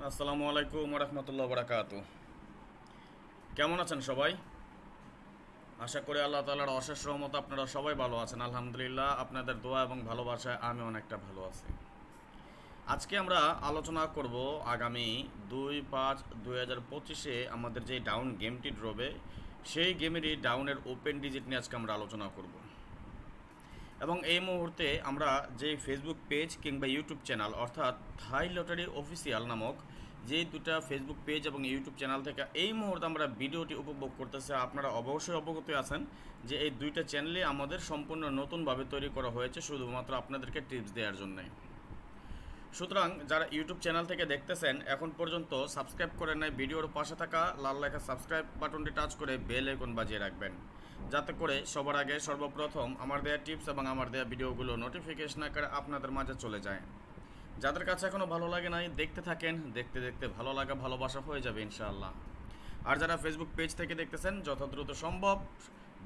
আসসালামু আলাইকুম রহমতুল্লাহ বরাকাতু। কেমন আছেন সবাই? আশা করি আল্লাহ তাআলার অশেষ রহমত আপনারা সবাই ভালো আছেন। আলহামদুলিল্লাহ, আপনাদের দোয়া এবং ভালোবাসায় আমি অনেকটা ভালো আছি। আজকে আমরা আলোচনা করব আগামী 2/5/2025-এ আমাদের যে ডাউন গেমটি ড্রবে, সেই গেমেরই ডাউনের ওপেন ডিজিট নিয়ে আজকে আমরা আলোচনা করব। এবং এই মুহূর্তে আমরা যে ফেসবুক পেজ কিংবা ইউটিউব চ্যানেল অর্থাৎ থাই লটারি অফিসিয়াল নামক যে দুটা ফেসবুক পেজ এবং ইউটিউব চ্যানেল থেকে এই মুহূর্তে আমরা ভিডিওটি উপভোগ করতেছে, আপনারা অবশ্যই অবগত আছেন যে এই দুইটা চ্যানেলই আমাদের সম্পূর্ণ নতুনভাবে তৈরি করা হয়েছে শুধুমাত্র আপনাদেরকে টিপস দেওয়ার জন্যে। সুতরাং যারা ইউটিউব চ্যানেল থেকে দেখতেছেন এখন পর্যন্ত সাবস্ক্রাইব করেন নাই, ভিডিওর পাশে থাকা লাল লেখা সাবস্ক্রাইব বাটনটি টাচ করে বেল আইকন বাজিয়ে রাখবেন, যাতে করে সবার আগে সর্বপ্রথম আমার দেওয়া টিপস এবং আমার দেওয়া ভিডিওগুলো নোটিফিকেশন আকারে আপনাদের মাঝে চলে যায়। যাদের কাছে এখনও ভালো লাগে নাই দেখতে থাকেন, দেখতে দেখতে ভালো লাগা ভালোবাসা হয়ে যাবে ইনশাআল্লাহ। আর যারা ফেসবুক পেজ থেকে দেখতেছেন যত দ্রুত সম্ভব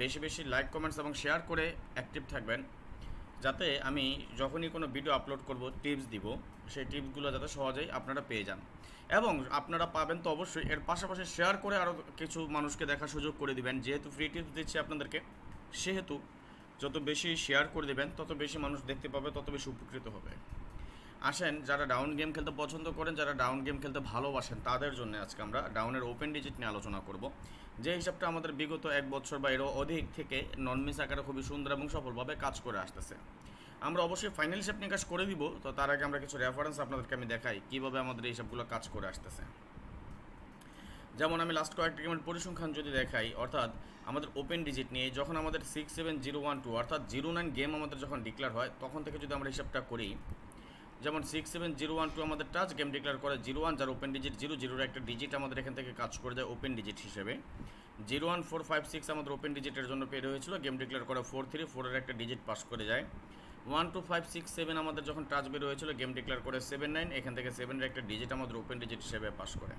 বেশি বেশি লাইক কমেন্টস এবং শেয়ার করে অ্যাক্টিভ থাকবেন, যাতে আমি যখনই কোনো ভিডিও আপলোড করব টিপস দিব, সেই টিপসগুলো যাতে সহজেই আপনারা পেয়ে যান। এবং আপনারা পাবেন তো অবশ্যই, এর পাশাপাশি শেয়ার করে আরও কিছু মানুষকে দেখার সুযোগ করে দিবেন। যেহেতু ফ্রি টিপস দিচ্ছি আপনাদেরকে, সেহেতু যত বেশি শেয়ার করে দিবেন তত বেশি মানুষ দেখতে পাবে, তত বেশি উপকৃত হবে। আসেন, যারা ডাউন গেম খেলতে পছন্দ করেন, যারা ডাউন গেম খেলতে ভালোবাসেন, তাদের জন্য আজকে আমরা ডাউনের ওপেন ডিজিট নিয়ে আলোচনা করব। যে হিসাবটা আমাদের বিগত 1 বছর বা এরও অধিক থেকে নন মিস আকারে খুবই সুন্দর এবং সফলভাবে কাজ করে আসতেছে। আমরা অবশ্যই ফাইনাল হিসাব নিকাশ করে দিব, তো তার আগে আমরা কিছু রেফারেন্স আপনাদেরকে আমি দেখাই কীভাবে আমাদের এই হিসাবগুলো কাজ করে আসতেছে। যেমন আমি লাস্ট কয়েকটি গেমের পরিসংখ্যান যদি দেখাই, অর্থাৎ আমাদের ওপেন ডিজিট নিয়ে যখন আমাদের 67012 অর্থাৎ 09 গেম আমাদের যখন ডিক্লেয়ার হয়, তখন থেকে যদি আমরা হিসাবটা করি, যেমন 67012 আমাদের টাচ গেম ডিক্লেয়ার করে 01, যার ওপেন ডিজিট 0, 0-এর একটা ডিজিট আমাদের এখান থেকে কাজ করে যায় ওপেন ডিজিট হিসেবে। 01456 আমাদের ওপেন ডিজিটের জন্য পেড হয়েছিল, গেম ডিক্লেয়ার করে 43, 4-এর একটা ডিজিট পাস করে যায়। 12567 আমাদের যখন টাচ বের হয়েছিল, গেম ডিক্লেয়ার করে 79, এখান থেকে 7-এর একটা ডিজিট আমাদের ওপেন ডিজিট হিসেবে পাস করে।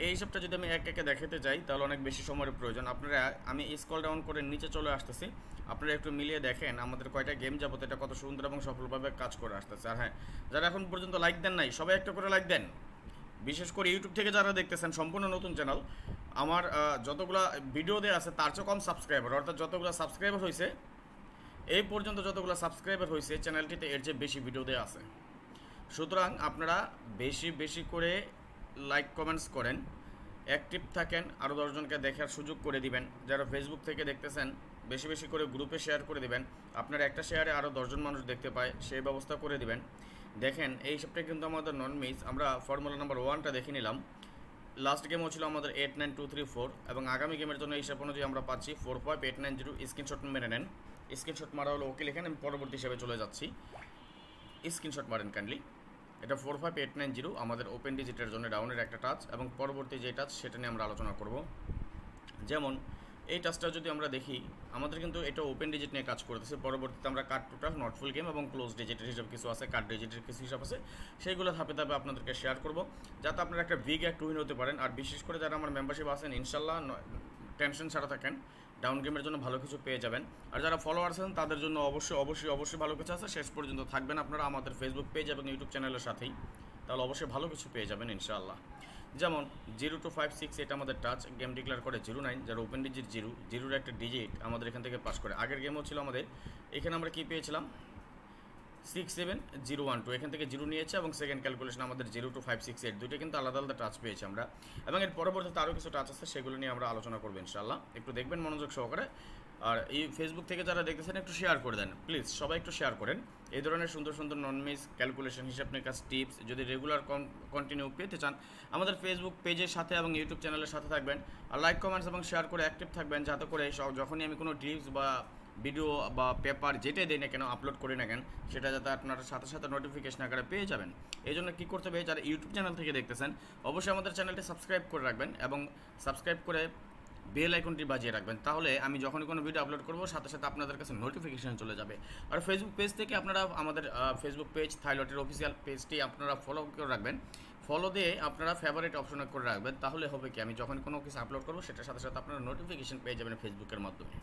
এই হিসাবটা যদি আমি এক একে দেখাতে যাই তাহলে অনেক বেশি সময়ের প্রয়োজন। আপনারা, আমি স্ক্রল ডাউন করে নিচে চলে আসতেছি, আপনারা একটু মিলিয়ে দেখেন আমাদের কয়টা গেম যাবত এটা কত সুন্দর এবং সফলভাবে কাজ করে আসতেছে। আর হ্যাঁ, যারা এখন পর্যন্ত লাইক দেন নাই, সবাই একটা করে লাইক দেন। বিশেষ করে ইউটিউব থেকে যারা দেখতেছেন, সম্পূর্ণ নতুন চ্যানেল, আমার যতগুলো ভিডিও দেওয়া আছে তার চেয়ে কম সাবস্ক্রাইবার, অর্থাৎ যতগুলো সাবস্ক্রাইবার হয়েছে এই পর্যন্ত, যতগুলো সাবস্ক্রাইবার হয়েছে চ্যানেলটিতে, এর চেয়ে বেশি ভিডিও দেওয়া আছে। সুতরাং আপনারা বেশি বেশি করে লাইক কমেন্টস করেন, অ্যাক্টিভ থাকেন, আরও 10 জনকে দেখার সুযোগ করে দিবেন। যারা ফেসবুক থেকে দেখতেছেন বেশি বেশি করে গ্রুপে শেয়ার করে দিবেন, আপনার একটা শেয়ারে আরও 10 জন মানুষ দেখতে পায় সেই ব্যবস্থা করে দিবেন। দেখেন এই হিসাবটা কিন্তু আমাদের নন মিস। আমরা ফর্মুলা নাম্বার 1টা দেখে নিলাম। লাস্ট গেমও ছিল আমাদের 89234 এবং আগামী গেমের জন্য হিসাব অনুযায়ী আমরা পাচ্ছি 45890। স্ক্রিনশট মেরে নেন, স্ক্রিনশট মারা হলো ওকে লেখেন, আমি পরবর্তী হিসাবে চলে যাচ্ছি। স্ক্রিনশট মারেন কাইন্ডলি। এটা 45890 আমাদের ওপেন ডিজিটের জন্য ডাউনের একটা টাচ, এবং পরবর্তী যে টাচ সেটা নিয়ে আমরা আলোচনা করব। যেমন এই টাচটা যদি আমরা দেখি, আমাদের কিন্তু এটা ওপেন ডিজিট নিয়ে কাজ করতেছে। পরবর্তীতে আমরা card total, not full game এবং ক্লোজ ডিজিটের হিসাব কিছু আছে, কার্ড ডিজিটের কিছু হিসাব আছে, সেইগুলো ধাপে ধাপে আপনাদেরকে শেয়ার করব, যাতে আপনারা একটা বিগ এক উইন হতে পারেন। আর বিশেষ করে যারা আমার মেম্বারশিপ আছেন, ইনশাল্লাহ টেনশন ছাড়া থাকেন, ডাউন গেমের জন্য ভালো কিছু পেয়ে যাবেন। আর যারা ফলোয়ার আছেন তাদের জন্য অবশ্যই অবশ্যই অবশ্যই ভালো কিছু আছে। শেষ পর্যন্ত থাকবেন আপনারা আমাদের ফেসবুক পেজ এবং ইউটিউব চ্যানেলের সাথেই, তাহলে অবশ্যই ভালো কিছু পেয়ে যাবেন ইনশাআল্লাহ। যেমন 0256 এটা আমাদের টাচ, গেম ডিক্লেয়ার করে 09, যার ওপেন ডিজিট 0, 0-এর একটা ডিজিট আমাদের এখান থেকে পাস করে। আগের গেমও ছিল আমাদের, এখানে আমরা কী পেয়েছিলাম 67012, এখান থেকে 0 নিয়েছে এবং সেকেন্ড ক্যালকুলেশন আমাদের 02568, দুটো কিন্তু আলাদা আলাদা টাচ পেয়েছি আমরা। এবং এর পরবর্তীতে আরও কিছু টাচ আছে, সেগুলো নিয়ে আমরা আলোচনা করবো ইনশাআল্লাহ। একটু দেখবেন মনোযোগ সহকারে। আর এই ফেসবুক থেকে যারা দেখতেছেন একটু শেয়ার করে দেন প্লিজ, সবাই একটু শেয়ার করেন। এই ধরনের সুন্দর সুন্দর নন মিস ক্যালকুলেশন, হিসাব নিকাশ, টিপস যদি রেগুলার কন্টিনিউ পেতে চান, আমাদের ফেসবুক পেজের সাথে এবং ইউটিউব চ্যানেলের সাথে থাকবেন। আর লাইক কমেন্টস এবং শেয়ার করে অ্যাক্টিভ থাকবেন, যাতে করে যখনই আমি কোনো টিপস বা ভিডিও বা পেপার যেটাই দিই না কেন, আপলোড করি না কেন, সেটা যাতে আপনারা সাথে সাথে নোটিফিকেশন আকারে পেয়ে যাবেন। এই জন্য কী করতে হবে, যারা ইউটিউব চ্যানেল থেকে দেখতেছেন অবশ্যই আমাদের চ্যানেলটি সাবস্ক্রাইব করে রাখবেন এবং সাবস্ক্রাইব করে বেল আইকনটি বাজিয়ে রাখবেন, তাহলে আমি যখনই কোনো ভিডিও আপলোড করবো সাথে সাথে আপনাদের কাছে নোটিফিকেশন চলে যাবে। আর ফেসবুক পেজ থেকে আপনারা আমাদের ফেসবুক পেজ থাই লটারি অফিসিয়াল পেজটি আপনারা ফলো করে রাখবেন, ফলো দিয়ে আপনারা ফেভারিট অপশনে করে রাখবেন, তাহলে হবে কি আমি যখন কোনো কিছু আপলোড করবো সেটার সাথে সাথে আপনারা নোটিফিকেশন পেয়ে যাবেন ফেসবুকের মাধ্যমে।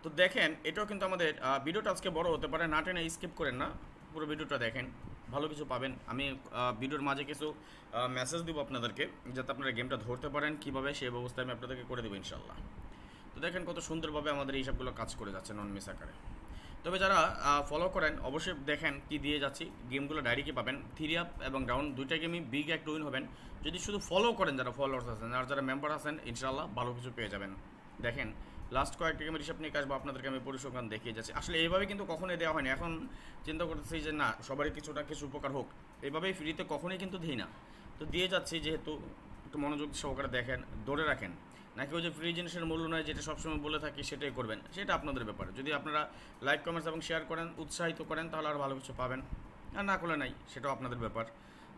তো দেখেন, এটাও কিন্তু আমাদের ভিডিওটা আজকে বড় হতে পারে, না টেনে স্কিপ করেন না, পুরো ভিডিওটা দেখেন। ভালো কিছু পাবেন। আমি ভিডিওর মাঝে কিছু মেসেজ দিব আপনাদেরকে, যাতে আপনারা গেমটা ধরতে পারেন কীভাবে, সেই ব্যবস্থা আমি আপনাদেরকে করে দেবো ইনশাল্লাহ। তো দেখেন কত সুন্দরভাবে আমাদের এই সবগুলো কাজ করে যাচ্ছে নন মিস আকারে। তবে যারা ফলো করেন অবশ্যই দেখেন কি দিয়ে যাচ্ছি, গেমগুলো ডাইরেক্টই পাবেন। 3 আপ এবং ডাউন দুইটা গেমই বিগ একটা উইন হবেন যদি শুধু ফলো করেন, যারা ফলোয়ার্স আছেন। আর যারা মেম্বার আছেন ইনশাল্লাহ ভালো কিছু পেয়ে যাবেন। দেখেন লাস্ট কয়েকটা গেমের হিসাব নিয়ে আসবো, আপনাদেরকে আমি পরিসংখ্যান দেখিয়ে যাচ্ছি। আসলে এইভাবে কিন্তু কখনোই দেওয়া হয়নি, এখন চিন্তা করতেছি যে না সবারই কিছুটা কিছু উপকার হোক, এইভাবেই ফ্রিতে কখনোই কিন্তু দিই না। তো দিয়ে যাচ্ছি, যেহেতু একটু মনোযোগ সহকারে দেখেন, ধরে রাখেন। নাকি ওই যে ফ্রি জিনিসের মূল্য নয় যেটা সবসময় বলে থাকি সেটাই করবেন, সেটা আপনাদের ব্যাপার। যদি আপনারা লাইক কমেন্টস এবং শেয়ার করেন, উৎসাহিত করেন, তাহলে আরও ভালো কিছু পাবেন। আর না করলে নাই, সেটাও আপনাদের ব্যাপার।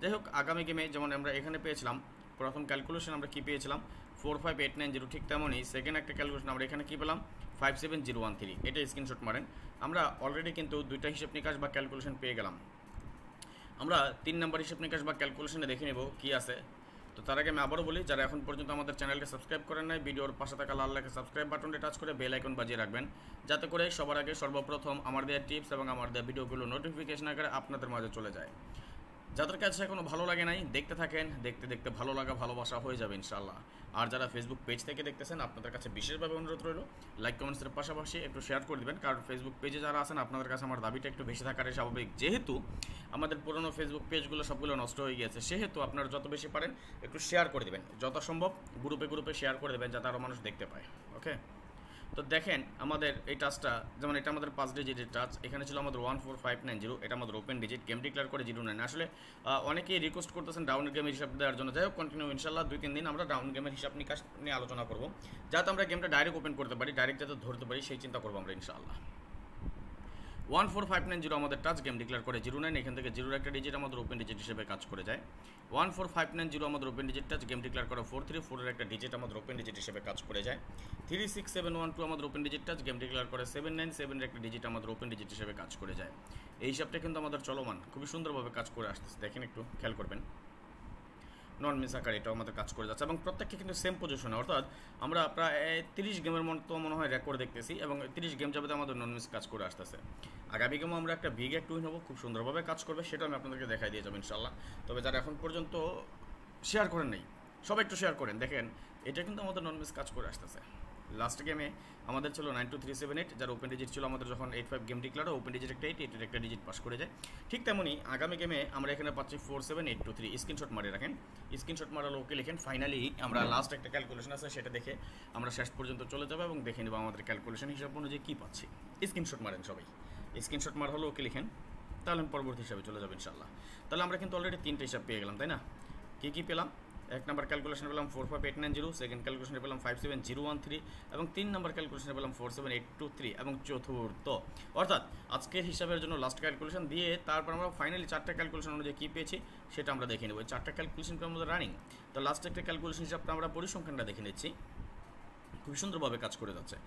যাই হোক, আগামী গেমে যেমন আমরা এখানে পেয়েছিলাম প্রথম ক্যালকুলেশন আমরা কী পেয়েছিলাম 45890, ঠিক তেমনই সেকেন্ড একটা ক্যালকুলেশন আমরা এখানে কী পেলাম 57013। এটা স্ক্রিনশট মারেন। আমরা অলরেডি কিন্তু দুইটা হিসাব নিকাশ বা ক্যালকুলেশন পেয়ে গেলাম। আমরা 3 নম্বর হিসাব নিকাশ বা ক্যালকুলেশনে দেখে নেব কী আছে। তো তার আগে আমি আবারও বলি, যারা এখন পর্যন্ত আমাদের চ্যানেলকে সাবস্ক্রাইব করেন নাই, ভিডিওর পাশে থাকা লাল লেখা সাবস্ক্রাইব বাটনটি টাচ করে বেল আইকন বাজিয়ে রাখবেন, যাতে করে সবার আগে সর্বপ্রথম আমার দেওয়া টিপস এবং আমার দেওয়া ভিডিওগুলো নোটিফিকেশন আকারে আপনাদের মাঝে চলে যায়। যাদের কাছে এখনও ভালো লাগে নাই, দেখতে থাকেন, দেখতে দেখতে ভালো লাগা ভালোবাসা হয়ে যাবে ইনশাল্লাহ। আর যারা ফেসবুক পেজ থেকে দেখতেছেন, আপনাদের কাছে বিশেষভাবে অনুরোধ রইল লাইক কমেন্টসের পাশাপাশি একটু শেয়ার করে দেবেন। কারণ ফেসবুক পেজে যারা আছেন আপনাদের কাছে আমার দাবিটা একটু বেশি থাকারই স্বাভাবিক, যেহেতু আমাদের পুরনো ফেসবুক পেজগুলো সবগুলো নষ্ট হয়ে গিয়েছে। সেহেতু আপনারা যত বেশি পারেন একটু শেয়ার করে দেবেন, যত সম্ভব গ্রুপে শেয়ার করে দেবেন, যাতে আরও মানুষ দেখতে পায়। ওকে, তো দেখেন আমাদের এই টাচটা, যেমন এটা আমাদের 5 ডিজিটের টাচ, এখানে ছিল আমাদের 14590, এটা আমাদের ওপেন ডিজিট, গেম ডিক্লেয়ার করে 09। আসলে অনেকেই রিকোয়েস্ট করতেছেন ডাউনের গেমের হিসাব দেওয়ার জন্য। যাই হোক, কন্টিনিউ ইনশাল্লাহ 2-3 দিন আমরা ডাউন গেমের হিসাব নিকাশ নিয়ে আলোচনা করবো, যাতে আমরা গেমটা ডাইরেক্ট ওপেন করতে পারি, ডাইরেক্ট যাতে ধরতে পারি সেই চিন্তা করবো আমরা ইনশাল্লাহ। 14590 আমাদের টাচ, গেম ডিক্লেয়ার করে 09। এখান থেকে 0 একটা ডিজিট আমাদের ওপেন ডিজিট হিসেবে কাজ করে যায়। 14590 আমাদের open digit touch, game declare করে 434 এর একটা ডিজিট আমাদের ওপেন ডিজিট হিসেবে কাজ করে যায়। 36712 আমাদের open digit touch, game declare করে 797 এর একটা ডিজিট আমাদের ওপেন ডিজিট হিসেবে কাজ করে যায়। এই হিসাবটা কিন্তু আমাদের চলমান, খুবই সুন্দরভাবে কাজ করে আসতেছে। দেখেন একটু খেয়াল করবেন, নন মিস আকার এটাও আমাদের কাজ করে যাচ্ছে, এবং প্রত্যেককে কিন্তু সেম পজিশনে, অর্থাৎ আমরা প্রায় 30 গেমের মতো মনে হয় রেকর্ড দেখতেছি, এবং 30 গেম যাবে আমাদের নন মিস কাজ করে আসতেছে। আগামী গেমও আমরা একটা বিগ একটা উইন হবো, খুব সুন্দরভাবে কাজ করবে, সেটা আমি আপনাদেরকে দেখাই দিয়ে যাবো ইনশাল্লাহ। তবে যারা এখন পর্যন্ত শেয়ার করেন নাই, সবাই একটু শেয়ার করেন। দেখেন এটা কিন্তু আমাদের নন মিস কাজ করে আসতেছে। লাস্ট গেমে আমাদের ছিল 92378, যার ওপেন ডিজিট ছিল আমাদের যখন 85 গেম ডিক্লেয়ার, ওপেন ডিজিট একটা 8, এর একটা ডিজিট পাস করে যায়। ঠিক তেমনই আগামী গেমে আমরা এখানে পাচ্ছি 47823। স্ক্রিনশট মারে রাখেন, স্ক্রিনশট মারালো ওকে লিখেন। ফাইনালি আমরা লাস্ট একটা ক্যালকুলেশন আছে, সেটা দেখে আমরা শেষ পর্যন্ত চলে যাবো এবং দেখে নেবো আমাদের ক্যালকুলেশন হিসাব অনুযায়ী কী পাচ্ছি। স্ক্রিনশট মারেন সবাই, স্ক্রিনশট মার হলো ওকে লিখেন, তাহলে আমি পরবর্তী হিসাবে চলে যাবো ইনশাল্লাহ। তাহলে আমরা কিন্তু অলরেডি 3টে হিসাব পেয়ে গেলাম, তাই না? কী পেলাম? এক নম্বর ক্যালকুলেশনে পেলাম 45890, সেকেন্ড ক্যালকুলেশনে পেলাম 57013, এবং 3 নম্বর ক্যালকুলেশনে পেলাম 47823, এবং চতুর্থ অর্থাৎ আজকের হিসাবের জন্য লাস্ট ক্যালকুলেশন দিয়ে তারপর আমরা ফাইনালি 4টা ক্যালকুলেশন অনুযায়ী কী পেয়েছি সেটা আমরা দেখে নেব। 4টা ক্যালকুলেশন আমাদের রানিং। তো লাস্ট একটা ক্যালকুলেশন হিসাবটা আমরা পরিসংখ্যানটা দেখে নিচ্ছি, খুব সুন্দরভাবে কাজ করে যাচ্ছে।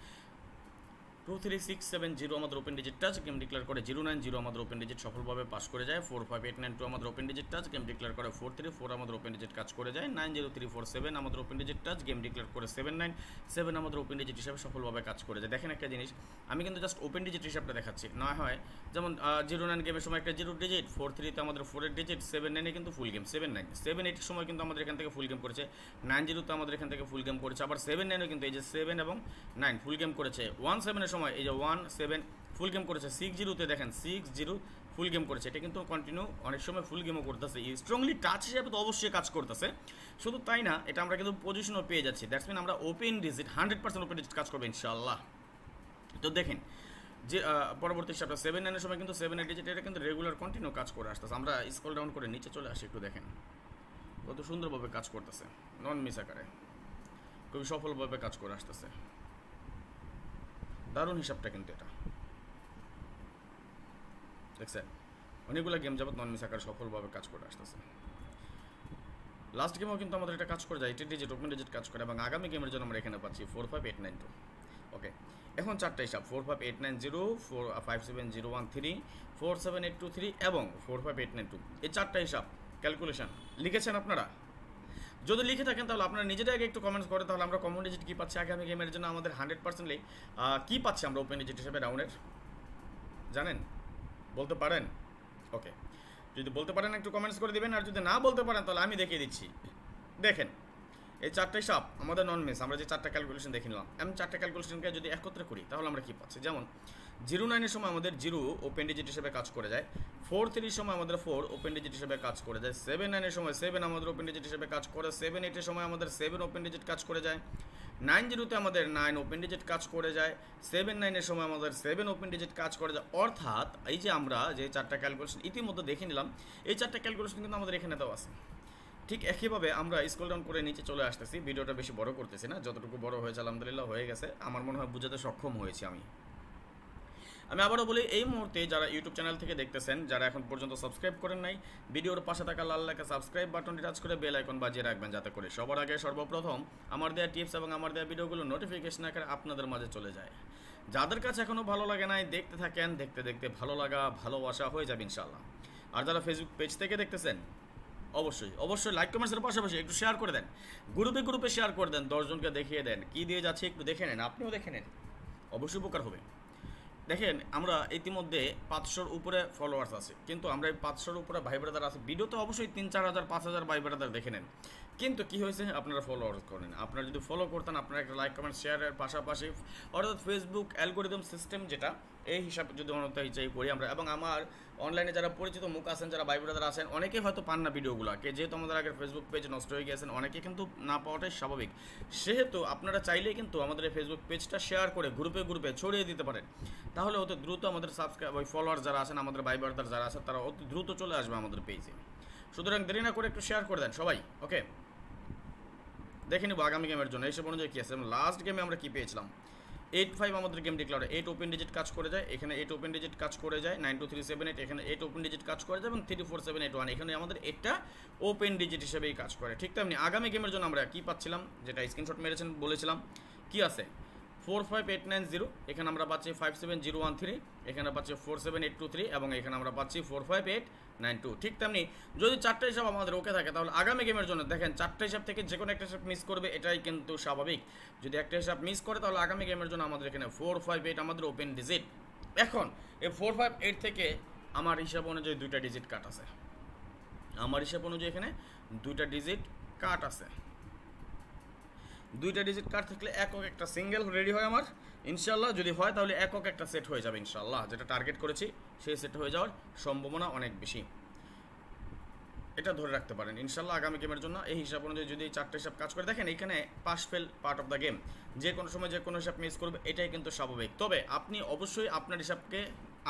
23670 আমাদের open digit touch, game declare করে 090 আমাদের ওপেন ডিজিট সফলভাবে পাস করে যায়। 45892 আমাদের open digit touch, game declare করে 434 আমাদের ওপেন ডিজিট কাজ করে যায়। 90347 আমাদের open digit touch, game declare করে 797 আমাদের ওপেন ডিজিট হিসাবে সফলভাবে কাজ করে যায়। দেখেন একটা জিনিস, আমি কিন্তু জাস্ট ওপেন ডিজিট হিসাবটা দেখাচ্ছি, না হয় যেমন 09 গেমের সময় একটা 0 ডিজিট, 43-তে আমাদের 4-এর ডিজিট, 79-এ কিন্তু ফুল গেম, 79 78-এর সময় কিন্তু আমাদের এখান থেকে ফুল গেম করেছে, 90-তে আমাদের এখান থেকে ফুল গেম করেছে, আবার 79-এও কিন্তু এই যে 7 এবং 9 ফুল গেম করেছে। 17-এর সময় এই যে 17 ফুল গেম করেছে, 60-তে দেখেন 60 ফুল গেম করেছে। এটা কিন্তু কন্টিনিউ অনেক সময় ফুল গেমও করতেছে, স্ট্রংলি টাচ হিসাবে তো অবশ্যই কাজ করতেছে। শুধু তাই না, এটা আমরা কিন্তু পজিশনও পেয়ে যাচ্ছি, দ্যাটস মিন আমরা ওপেন ডিজিট 100% ওপেন ডিজিট কাজ করবে ইনশাআল্লাহ। তো দেখেন যে পরবর্তী হিসাবটা 79-এর সময় কিন্তু 7-এর ডিজিট, এটা কিন্তু রেগুলার কন্টিনিউ কাজ করে আসতেছে। আমরা স্ক্রল ডাউন করে নিচে চলে আসি, একটু দেখেন কত সুন্দরভাবে কাজ করতেছে, নন মিস আকারে খুবই সফলভাবে কাজ করে আসতেছে। দারুণ হিসাবটা কিন্তু এটা দেখছেন, অনেকগুলো গেম যাবত নন মিস আকারে সফলভাবে কাজ করে আসতেছে। লাস্ট গেমেও কিন্তু আমাদের এটা কাজ করে যায়, 8 ডিজিট ওপেন ডিজিট কাজ করে, এবং আগামী গেমের জন্য আমরা এখানে পাচ্ছি 45892। ওকে, এখন 4টা হিসাব 45890, 57013, 47823 এবং 45892, এই 4টা হিসাব ক্যালকুলেশন লিখেছেন আপনারা? যদি লিখে থাকেন তাহলে আপনারা নিজেরা আগে একটু কমেন্টস করেন, তাহলে আমরা কমন ডিজিট কী পাচ্ছি আগামী গেমের জন্য, আমাদের 100%লি কী পাচ্ছি আমরা ওপেন ডিজিট হিসেবে ডাউনের, জানেন? বলতে পারেন? ওকে, যদি বলতে পারেন একটু কমেন্টস করে দিবেন, আর যদি না বলতে পারেন তাহলে আমি দেখিয়ে দিচ্ছি। দেখেন এই চারটে সাপ আমাদের নন মিস, আমরা যে চারটা ক্যালকুলেশন দেখে নিলাম, আমি চারটা ক্যালকুলেশনকে যদি একত্রে করি তাহলে আমরা কী পাচ্ছি, যেমন 09-এর সময় আমাদের 0 ওপেন ডিজিট হিসেবে কাজ করে যায়, 4-3-এর সময় আমাদের 4 ওপেন ডিজিট হিসেবে কাজ করে যায়, 7-9-এর সময় 7 আমাদের ওপেন ডিজিট হিসেবে কাজ করে, 7-8-এর সময় আমাদের 7 ওপেন ডিজিট কাজ করে যায়, 9-0-তে আমাদের 9 ওপেন ডিজিট কাজ করে যায়, 7-9-এর সময় আমাদের 7 ওপেন ডিজিট কাজ করে যায়। অর্থাৎ এই যে আমরা যে চারটা ক্যালকুলেশন ইতিমধ্যে দেখে নিলাম, এই চারটা ক্যালকুলেশন কিন্তু আমাদের এখানে দেওয়া আছে। ঠিক একইভাবে আমরা স্ক্রল ডাউন করে নিচে চলে আসতেছি, ভিডিওটা বেশি বড় করতেছি না, যতটুকু বড় হয়েছে আলহামদুলিল্লাহ হয়ে গেছে, আমার মনে হয় বুঝাতে সক্ষম হয়েছি আমি আবারও বলি, এই মুহূর্তে যারা ইউটিউব চ্যানেল থেকে দেখতেছেন, যারা এখন পর্যন্ত সাবস্ক্রাইব করেন নাই, ভিডিওর পাশে থাকা লাল লেখা সাবস্ক্রাইব বাটনটি টাচ করে বেল আইকন বাজিয়ে রাখবেন, যাতে করে সবার আগে সর্বপ্রথম আমার দেওয়া টিপস এবং আমার দেওয়া ভিডিওগুলো নোটিফিকেশন আকারে আপনাদের মাঝে চলে যায়। যাদের কাছে এখনও ভালো লাগে নাই, দেখতে থাকেন, দেখতে দেখতে ভালো লাগা ভালোবাসা হয়ে যাবে ইনশাআল্লাহ। আর যারা ফেসবুক পেজ থেকে দেখতেছেন, অবশ্যই লাইক কমেন্টসের পাশাপাশি একটু শেয়ার করে দেন, গ্রুপে শেয়ার করে দেন, 10 জনকে দেখিয়ে দেন কী দিয়ে যাচ্ছে, একটু দেখে নেন, আপনিও দেখে নেন, অবশ্যই উপকার হবে। দেখেন আমরা ইতিমধ্যে 500-র উপরে ফলোয়ার্স আছে, কিন্তু আমরা এই 500-র উপরে ভাই ব্রাদার আছে, ভিডিওতে অবশ্যই 3-4 হাজার 5 হাজার ভাই ব্রাদার দেখে নেন, কিন্তু কী হয়েছে, আপনারা ফলোয়ার্স করেন। আপনারা যদি ফলো করতেন, আপনারা একটা লাইক কমেন্ট শেয়ারের পাশাপাশি, অর্থাৎ ফেসবুক অ্যালগোরিদম সিস্টেম যেটা, এই হিসাবে যদি অনুযায়ী করি আমরা, এবং আমার অনলাইনে যারা পরিচিত মুখ আছেন, যারা ভাই ব্রাদার আছেন, অনেকেই হয়তো পান না ভিডিওগুলোকে, যেহেতু আমাদের আগের ফেসবুক পেজ নষ্ট হয়ে গেছেন, অনেকে কিন্তু না পাওয়াটাই স্বাভাবিক। সেহেতু আপনারা চাইলেই কিন্তু আমাদের এই ফেসবুক পেজটা শেয়ার করে গ্রুপে ছড়িয়ে দিতে পারেন, তাহলে অতি দ্রুত আমাদের সাবস্ক্রাইব ওই ফলোয়ার যারা আছেন, আমাদের ভাই ব্রাদার যারা আছেন, তারা অতি দ্রুত চলে আসবে আমাদের পেজে। সুতরাং দেরি না করে একটু শেয়ার করে দেন সবাই। ওকে, দেখে নিব আগামী গেমের জন্য এইসব অনুযায়ী কী আছে। লাস্ট গেমে আমরা কী পেয়েছিলাম, 8-5 আমাদের গেম ডিক্লার, 8 ওপেন ডিজিট কাজ করে যায়, এখানে 8 ওপেন ডিজিট কাজ করে যায়, 92378 এখানে 8 ওপেন ডিজিট কাজ করে যায়, এবং 34781 এখানে আমাদের 8টা ওপেন ডিজিট হিসেবেই কাজ করে। ঠিক তেমনি আগামী গেমের জন্য আমরা কী পাচ্ছিলাম, যেটা স্ক্রিনশট মেরেছেন বলেছিলাম, কি আছে 45890, এখানে আমরা পাচ্ছি 57013, এখানে পাচ্ছি 47823, এবং এখানে আমরা পাচ্ছি 45892। ঠিক তেমনি যদি চারটে হিসাব আমাদের ওকে থাকে, তাহলে আগামী গেমের জন্য দেখেন চারটে হিসাব থেকে যে কোনো একটা হিসাব মিস করবে, এটাই কিন্তু স্বাভাবিক। যদি একটা হিসাব মিস করে, তাহলে আগামী গেমের জন্য আমাদের এখানে 458 আমাদের ওপেন ডিজিট। এখন এই 458 থেকে আমার হিসাব অনুযায়ী 2টা ডিজিট কাট আছে, আমার হিসাব অনুযায়ী এখানে 2টা ডিজিট কাট আছে। 2টা ডিজিট কাট থাকলে একক একটা সিঙ্গেল রেডি হয় আমার ইনশাল্লাহ। যদি হয় তাহলে একক একটা সেট হয়ে যাবে ইনশাল্লাহ, যেটা টার্গেট করেছি সেই সেট হয়ে যাওয়ার সম্ভাবনা অনেক বেশি, এটা ধরে রাখতে পারেন ইনশাল্লাহ আগামী গেমের জন্য। এই হিসাব অনুযায়ী যদি চারটে হিসাব কাজ করে, দেখেন এখানে pass fail part of the game, যে কোনো সময় যে কোনো হিসাব মিস করবে, এটাই কিন্তু স্বাভাবিক। তবে আপনি অবশ্যই আপনার হিসাবকে,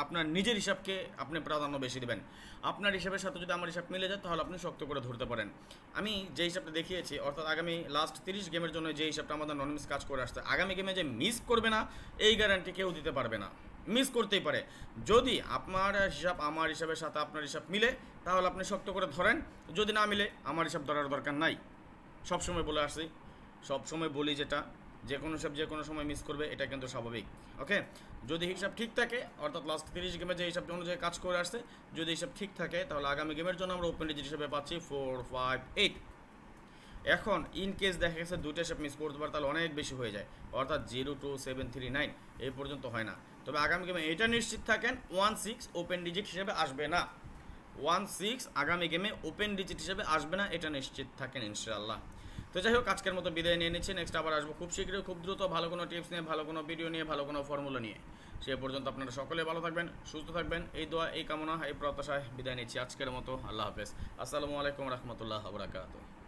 আপনার নিজের হিসাবকে আপনি প্রাধান্য বেশি দেবেন। আপনার হিসাবের সাথে যদি আমার হিসাব মিলে যায়, তাহলে আপনি শক্ত করে ধরতে পারেন। আমি যে হিসাবটা দেখিয়েছি, অর্থাৎ আগামী লাস্ট 30 গেমের জন্য যে হিসাবটা আমাদের নন মিস কাজ করে আসছে, আগামী গেমে যে মিস করবে না এই গ্যারান্টি কেউ দিতে পারবে না। মিস করতেই পারে, যদি আপনার হিসাব আমার হিসাবের সাথে আপনার হিসাব মিলে, তাহলে আপনি শক্ত করে ধরেন, যদি না মিলে আমার হিসাব ধরার দরকার নাই। সবসময় বলে আসছি, সবসময় বলি যেটা, যে কোনো হিসাব যে কোনো সময় মিস করবে, এটা কিন্তু স্বাভাবিক। ওকে, যদি হিসাব ঠিক থাকে, অর্থাৎ লাস্ট 30 গেমে যে হিসাবটা অনুযায়ী কাজ করে আসছে, যদি হিসাব ঠিক থাকে, তাহলে আগামী গেমের জন্য আমরা ওপেন ডিজিট হিসেবে পাচ্ছি 458। এখন ইন কেস দেখা গেছে 2টা হিসাব মিস করতে পারে, তাহলে অনেক বেশি হয়ে যায়, অর্থাৎ 02739 এই পর্যন্ত হয় না। তবে আগামী গেমে এটা নিশ্চিত থাকেন 16 ওপেন ডিজিট হিসেবে আসবে না, 16 আগামী গেমে ওপেন ডিজিট হিসেবে আসবে না, এটা নিশ্চিত থাকেন ইনশাআল্লাহ। তো যাই হোক, আজকের মতো বিদায় নিয়ে নিচ্ছি, নেক্সট আবার আসবো খুব শীঘ্রই, খুব দ্রুত, ভালো কোনো টিপস নিয়ে, ভালো কোনো ভিডিও নিয়ে, ভালো কোনো ফর্মুলা নিয়ে। সে পর্যন্ত আপনারা সকলে ভালো থাকবেন, সুস্থ থাকবেন, এই দোয়া, এই কামনা, এই প্রত্যাশায় বিদায় নিচ্ছি আজকের মতো। আল্লাহ হাফেজ, আসসালামু আলাইকুম রহমতুল্লাহ বারাকাতুহু।